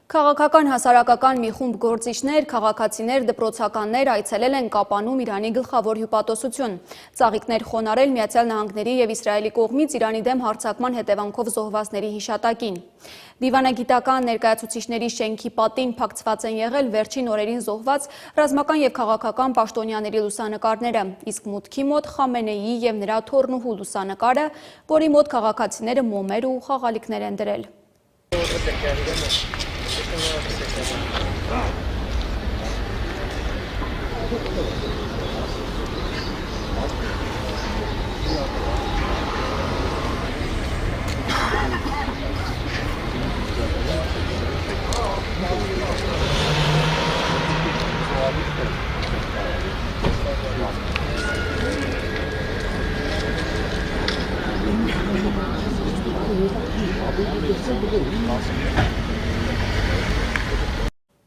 Քաղաքական հասարակական մի խումբ գործիչներ, քաղաքացիներ, դպրոցականներ այցելել են Կապանում Իրանի գլխավոր հյուպատոսություն։ Ծաղիկներ խոնարել Միացյալ Նահանգների և Իսրայելի կողմից Իրանի դեմ հարձակման հետևանքով զոհվածների հիշատակին։ Դիվանագիտական ներկայացուցիչների շենքի պատին փակցված են եղել վերջին օրերին զոհված ռազմական և քաղաքական պաշտոնյաների լուսանկարները, իսկ մուտքի մոտ Խամենեիի և նրա թոռնուհու լուսանկարը, որի մոտ քաղաքացիները մոմեր ու խաղալիքներ են դրել։